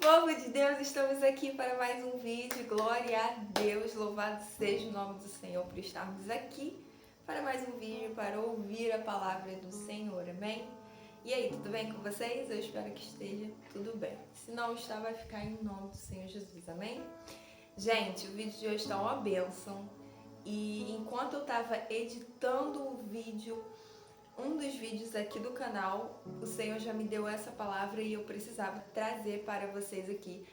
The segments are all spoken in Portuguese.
Povo de Deus, estamos aqui para mais um vídeo. Glória a Deus, louvado seja o nome do Senhor por estarmos aqui para mais um vídeo, para ouvir a palavra do Senhor, amém? E aí, tudo bem com vocês? Eu espero que esteja tudo bem. Se não está, vai ficar em nome do Senhor Jesus, amém? Gente, o vídeo de hoje está uma bênção e enquanto eu estava editando o vídeo, um dos vídeos aqui do canal, o Senhor já me deu essa palavra e eu precisava trazer para vocês aqui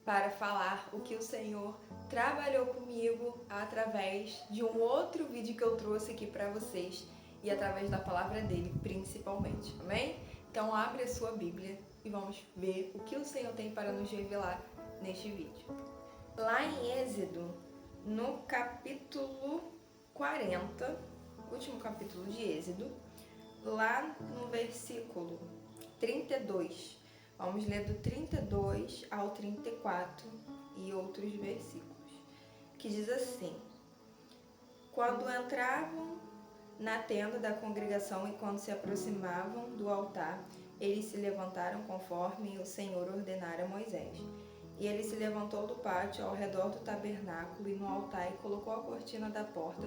para falar o que o Senhor trabalhou comigo através de um outro vídeo que eu trouxe aqui para vocês e através da palavra dele, principalmente, amém? Então abre a sua Bíblia e vamos ver o que o Senhor tem para nos revelar neste vídeo. Lá em Êxodo, no capítulo 40, último capítulo de Êxodo, lá no versículo 32, vamos ler do 32 ao 34 e outros versículos, que diz assim: Quando entravam na tenda da congregação e quando se aproximavam do altar, eles se levantaram conforme o Senhor ordenara a Moisés. E ele se levantou do pátio ao redor do tabernáculo e no altar e colocou a cortina da porta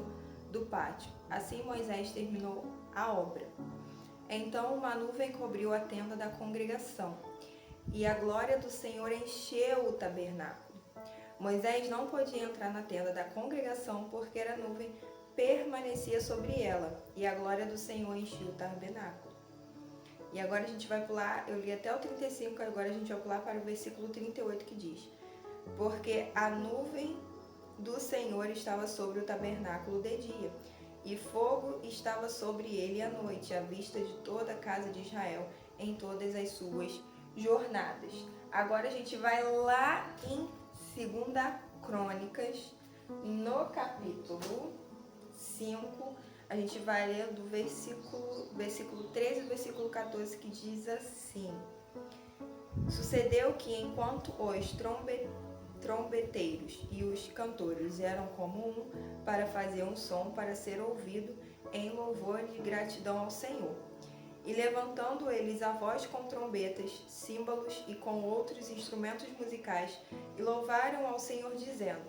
do pátio. Assim Moisés terminou a obra. Então uma nuvem cobriu a tenda da congregação, e a glória do Senhor encheu o tabernáculo. Moisés não podia entrar na tenda da congregação, porque a nuvem permanecia sobre ela, e a glória do Senhor encheu o tabernáculo. E agora a gente vai pular, eu li até o 35, agora a gente vai pular para o versículo 38, que diz: Porque a nuvem do Senhor estava sobre o tabernáculo de dia, e fogo estava sobre ele à noite, à vista de toda a casa de Israel, em todas as suas jornadas. Agora a gente vai lá em 2 Crônicas, no capítulo 5, a gente vai ler do versículo 13 e versículo 14, que diz assim: Sucedeu que enquanto os trombeteiros e os cantores eram como um para fazer um som para ser ouvido em louvor e gratidão ao Senhor, e levantando eles a voz com trombetas, símbolos e com outros instrumentos musicais, e louvaram ao Senhor dizendo: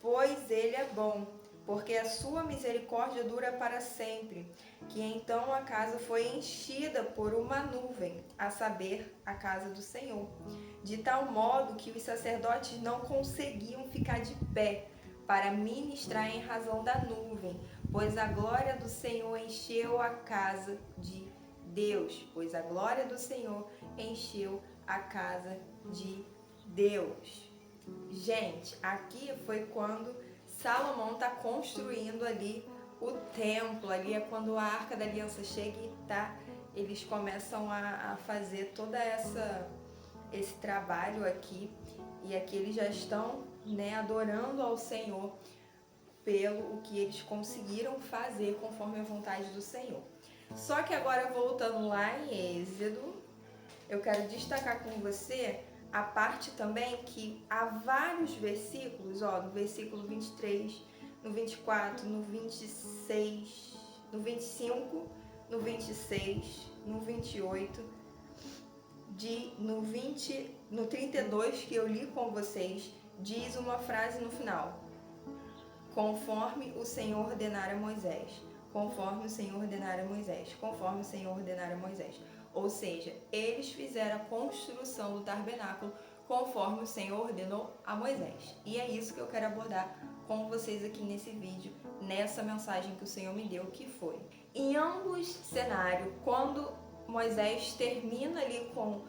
Pois ele é bom, porque a sua misericórdia dura para sempre. Que então a casa foi enchida por uma nuvem, a saber, a casa do Senhor, de tal modo que os sacerdotes não conseguiam ficar de pé para ministrar em razão da nuvem, pois a glória do Senhor encheu a casa de Deus, pois a glória do Senhor encheu a casa de Deus. Gente, aqui foi quando Salomão está construindo ali o templo, ali é quando a Arca da Aliança chega e eles começam a fazer toda esse trabalho aqui, e aqui eles já estão, adorando ao Senhor pelo que eles conseguiram fazer conforme a vontade do Senhor. Só que agora, voltando lá em Êxodo, eu quero destacar com você a parte também que há vários versículos, no versículo 23, no 24, no 26, no 25, no 26, no 28, no 32, que eu li com vocês, diz uma frase no final: Conforme o Senhor ordenara a Moisés, conforme o Senhor ordenara a Moisés, conforme o Senhor ordenara a Moisés. Ou seja, eles fizeram a construção do tabernáculo conforme o Senhor ordenou a Moisés. E é isso que eu quero abordar com vocês aqui nesse vídeo, nessa mensagem que o Senhor me deu, que foi: em ambos cenários, quando Moisés termina ali com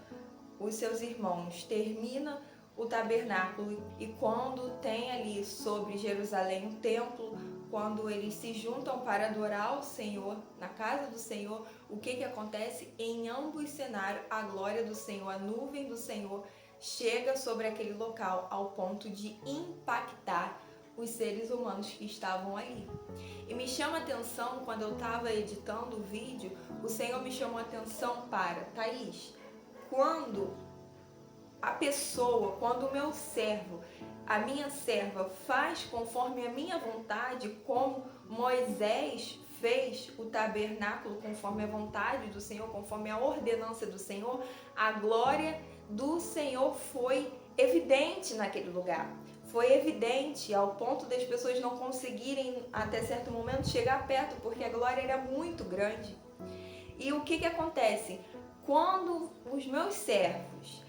os seus irmãos, termina o tabernáculo, e quando tem ali sobre Jerusalém o templo, quando eles se juntam para adorar o Senhor, na casa do Senhor, o que acontece? Em ambos cenários, a glória do Senhor, a nuvem do Senhor, chega sobre aquele local ao ponto de impactar os seres humanos que estavam ali. E me chama a atenção, quando eu estava editando o vídeo, o Senhor me chamou a atenção para: Thaís, quando a pessoa, quando o meu servo, a minha serva faz conforme a minha vontade, como Moisés fez o tabernáculo conforme a vontade do Senhor, conforme a ordenança do Senhor, a glória do Senhor foi evidente naquele lugar. Foi evidente ao ponto das pessoas não conseguirem, até certo momento, chegar perto, porque a glória era muito grande. E o que acontece? Quando os meus servos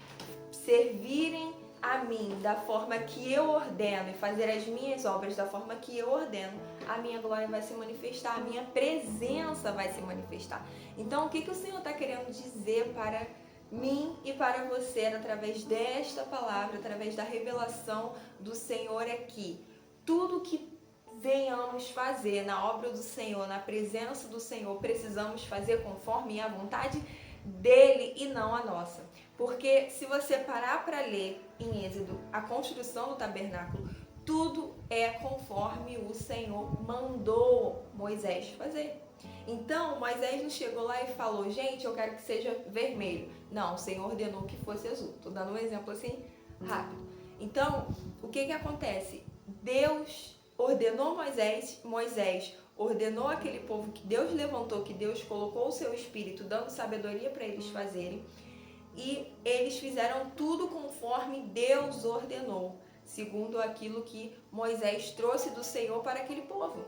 servirem a mim da forma que eu ordeno e fazer as minhas obras da forma que eu ordeno, a minha glória vai se manifestar, a minha presença vai se manifestar. Então, o que o Senhor está querendo dizer para mim e para você através desta palavra, através da revelação do Senhor aqui? Tudo que venhamos fazer na obra do Senhor, na presença do Senhor, precisamos fazer conforme a vontade dele e não a nossa. Porque se você parar para ler em Êxodo a construção do tabernáculo, tudo é conforme o Senhor mandou Moisés fazer. Então Moisés não chegou lá e falou: gente, eu quero que seja vermelho. Não, o Senhor ordenou que fosse azul. Estou dando um exemplo assim rápido. Então, o que acontece? Deus ordenou Moisés ordenou aquele povo que Deus levantou, que Deus colocou o seu espírito, dando sabedoria para eles fazerem, e eles fizeram tudo conforme Deus ordenou, segundo aquilo que Moisés trouxe do Senhor para aquele povo.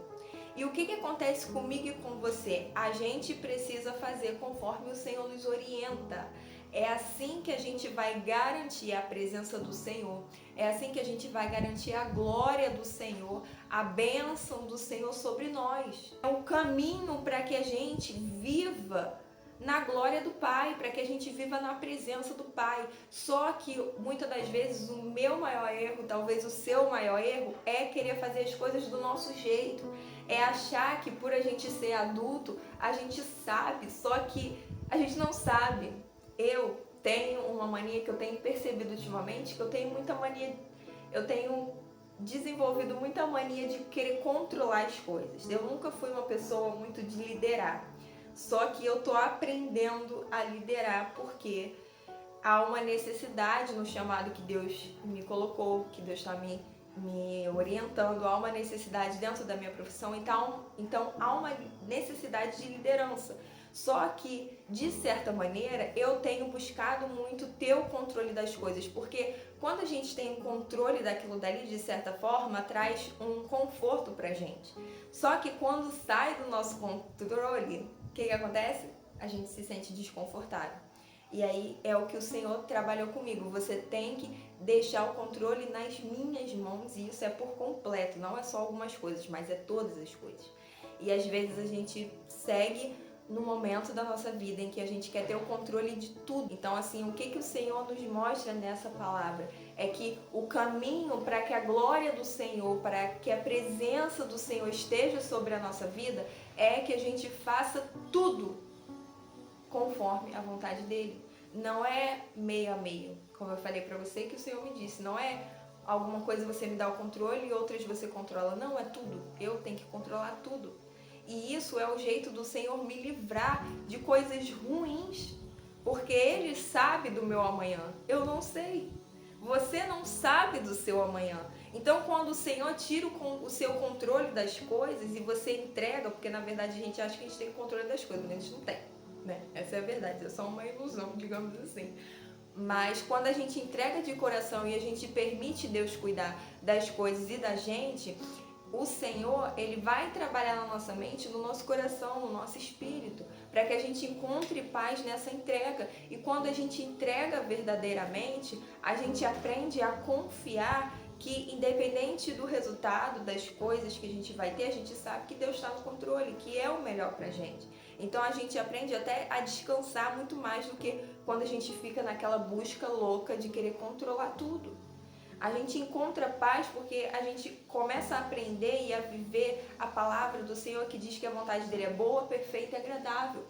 E o que acontece comigo e com você? A gente precisa fazer conforme o Senhor nos orienta. É assim que a gente vai garantir a presença do Senhor. É assim que a gente vai garantir a glória do Senhor, a bênção do Senhor sobre nós. É o caminho para que a gente viva na glória do Pai, para que a gente viva na presença do Pai. Só que muitas das vezes o meu maior erro, talvez o seu maior erro, é querer fazer as coisas do nosso jeito. É achar que por a gente ser adulto, a gente sabe, só que a gente não sabe. Eu tenho uma mania que eu tenho percebido ultimamente, que eu tenho desenvolvido muita mania de querer controlar as coisas. Eu nunca fui uma pessoa muito de liderar, só que eu tô aprendendo a liderar porque há uma necessidade no chamado que Deus me colocou, que Deus está me orientando, há uma necessidade dentro da minha profissão, então há uma necessidade de liderança. Só que, de certa maneira, eu tenho buscado muito ter o controle das coisas, porque quando a gente tem o controle daquilo dali, de certa forma, traz um conforto pra gente. Só que quando sai do nosso controle, o que acontece? A gente se sente desconfortável. E aí é o que o Senhor trabalhou comigo. Você tem que deixar o controle nas minhas mãos, e isso é por completo, não é só algumas coisas, mas é todas as coisas. E às vezes a gente segue no momento da nossa vida em que a gente quer ter o controle de tudo. Então, assim, o que o Senhor nos mostra nessa palavra é que o caminho para que a glória do Senhor, para que a presença do Senhor esteja sobre a nossa vida, é que a gente faça tudo conforme a vontade dele. Não é meio a meio, como eu falei para você, que o Senhor me disse. Não é alguma coisa você me dá o controle e outras você controla. Não, é tudo. Eu tenho que controlar tudo. E isso é o jeito do Senhor me livrar de coisas ruins, porque Ele sabe do meu amanhã. Eu não sei. Você não sabe do seu amanhã. Então, quando o Senhor tira o seu controle das coisas e você entrega, porque na verdade a gente acha que a gente tem controle das coisas, mas a gente não tem, né? Essa é a verdade, é só uma ilusão, digamos assim. Mas quando a gente entrega de coração e a gente permite Deus cuidar das coisas e da gente, o Senhor, Ele vai trabalhar na nossa mente, no nosso coração, no nosso espírito, para que a gente encontre paz nessa entrega. E quando a gente entrega verdadeiramente, a gente aprende a confiar que, independente do resultado das coisas que a gente vai ter, a gente sabe que Deus está no controle, que é o melhor para a gente. Então a gente aprende até a descansar muito mais do que quando a gente fica naquela busca louca de querer controlar tudo. A gente encontra paz porque a gente começa a aprender e a viver a palavra do Senhor, que diz que a vontade dele é boa, perfeita e agradável.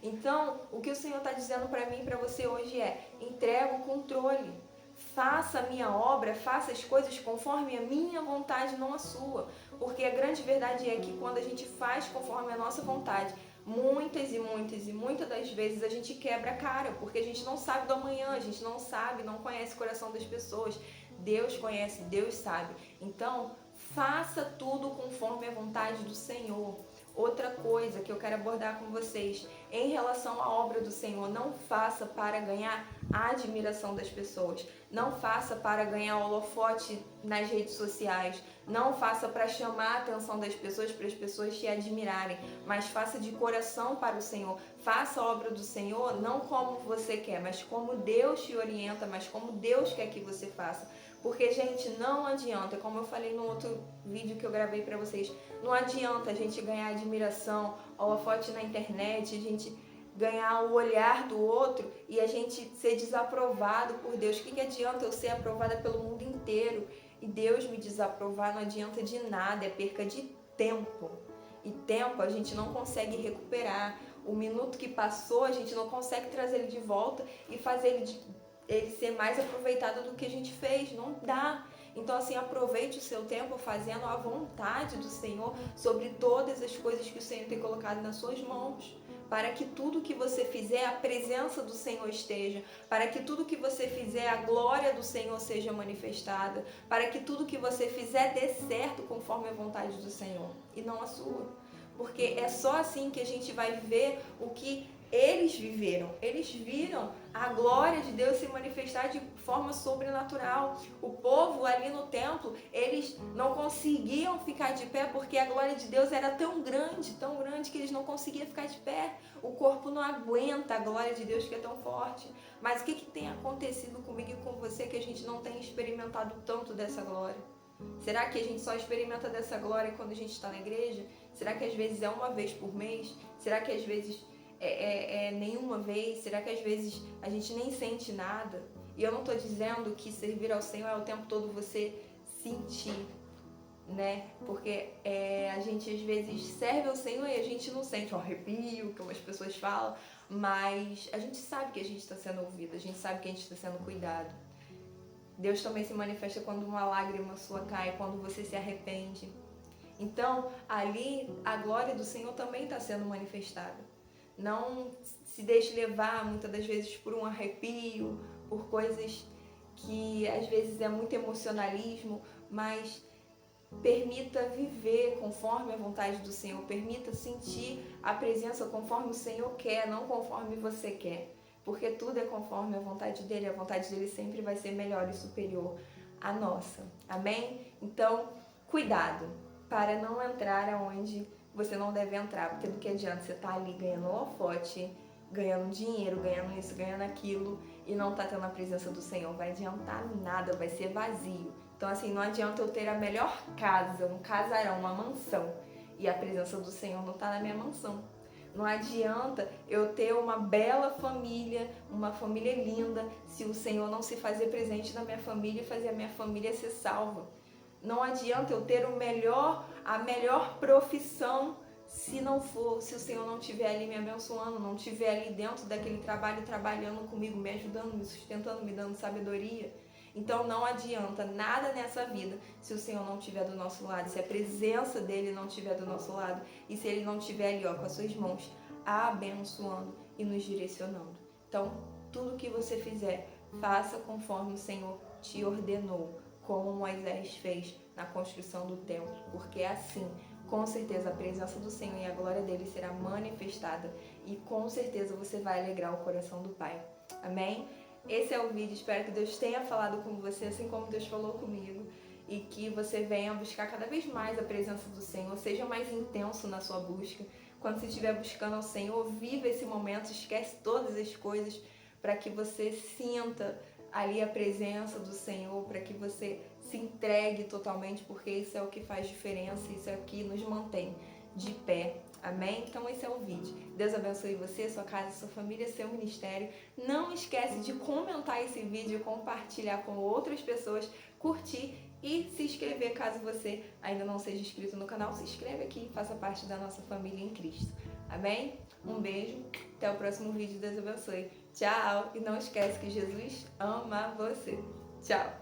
Então, o que o Senhor está dizendo para mim e para você hoje é: entrega o controle. Faça a minha obra, faça as coisas conforme a minha vontade, não a sua. Porque a grande verdade é que quando a gente faz conforme a nossa vontade, muitas das vezes a gente quebra a cara, porque a gente não sabe do amanhã, a gente não sabe, não conhece o coração das pessoas. Deus conhece, Deus sabe. Então, faça tudo conforme a vontade do Senhor. Outra coisa que eu quero abordar com vocês, em relação à obra do Senhor, não faça para ganhar a admiração das pessoas. Não faça para ganhar holofote nas redes sociais. Não faça para chamar a atenção das pessoas, para as pessoas te admirarem. Mas faça de coração para o Senhor. Faça a obra do Senhor não como você quer, mas como Deus te orienta, mas como Deus quer que você faça. Porque, gente, não adianta, como eu falei no outro vídeo que eu gravei para vocês, não adianta a gente ganhar admiração, holofote na internet, a gente ganhar o olhar do outro e a gente ser desaprovado por Deus. O que adianta eu ser aprovada pelo mundo inteiro e Deus me desaprovar? Não adianta de nada, é perca de tempo. E tempo a gente não consegue recuperar. O minuto que passou, a gente não consegue trazer ele de volta e fazer ele ser mais aproveitado do que a gente fez. Não dá. Então, assim, aproveite o seu tempo fazendo a vontade do Senhor sobre todas as coisas que o Senhor tem colocado nas suas mãos. Para que tudo que você fizer, a presença do Senhor esteja. Para que tudo que você fizer, a glória do Senhor seja manifestada. Para que tudo que você fizer dê certo conforme a vontade do Senhor e não a sua. Porque é só assim que a gente vai ver o que eles viveram. Eles viram a glória de Deus se manifestar de forma sobrenatural. O povo ali no templo, eles não conseguiam ficar de pé porque a glória de Deus era tão grande que eles não conseguiam ficar de pé. O corpo não aguenta a glória de Deus que é tão forte. Mas o que tem acontecido comigo e com você que a gente não tem experimentado tanto dessa glória? Será que a gente só experimenta dessa glória quando a gente está na igreja? Será que às vezes é uma vez por mês? Será que às vezes nenhuma vez? Será que às vezes a gente nem sente nada? E eu não estou dizendo que servir ao Senhor é o tempo todo você sentir, né? Porque a gente às vezes serve ao Senhor e a gente não sente um arrepio, como as pessoas falam, mas a gente sabe que a gente está sendo ouvido, a gente sabe que a gente está sendo cuidado. Deus também se manifesta quando uma lágrima sua cai, quando você se arrepende. Então, ali, a glória do Senhor também está sendo manifestada. Não se deixe levar, muitas das vezes, por um arrepio, por coisas que, às vezes, é muito emocionalismo, mas permita viver conforme a vontade do Senhor. Permita sentir a presença conforme o Senhor quer, não conforme você quer. Porque tudo é conforme a vontade dele. A vontade dele sempre vai ser melhor e superior à nossa. Amém? Então, cuidado para não entrar aonde você não deve entrar, porque do que adianta você estar ali ganhando holofote, ganhando dinheiro, ganhando isso, ganhando aquilo e não tá tendo a presença do Senhor. Vai adiantar nada, vai ser vazio. Então, assim, não adianta eu ter a melhor casa, um casarão, uma mansão e a presença do Senhor não tá na minha mansão. Não adianta eu ter uma bela família, uma família linda, se o Senhor não se fazer presente na minha família e fazer a minha família ser salva. Não adianta eu ter a melhor profissão se o Senhor não estiver ali me abençoando, não estiver ali dentro daquele trabalho, trabalhando comigo, me ajudando, me sustentando, me dando sabedoria. Então não adianta nada nessa vida se o Senhor não estiver do nosso lado, se a presença dele não estiver do nosso lado e se ele não estiver ali com as suas mãos abençoando e nos direcionando. Então, tudo que você fizer, faça conforme o Senhor te ordenou, como Moisés fez na construção do templo, porque assim, com certeza a presença do Senhor e a glória dele será manifestada e com certeza você vai alegrar o coração do Pai. Amém? Esse é o vídeo, espero que Deus tenha falado com você, assim como Deus falou comigo, e que você venha buscar cada vez mais a presença do Senhor, seja mais intenso na sua busca. Quando você estiver buscando ao Senhor, viva esse momento, esquece todas as coisas, para que você sinta ali a presença do Senhor, para que você se entregue totalmente, porque isso é o que faz diferença, isso é o que nos mantém de pé. Amém? Então esse é o vídeo. Deus abençoe você, sua casa, sua família, seu ministério. Não esquece de comentar esse vídeo, compartilhar com outras pessoas, curtir e se inscrever caso você ainda não seja inscrito no canal. Se inscreve aqui e faça parte da nossa família em Cristo. Amém? Um beijo, até o próximo vídeo. Deus abençoe. Tchau! E não esquece que Jesus ama você. Tchau!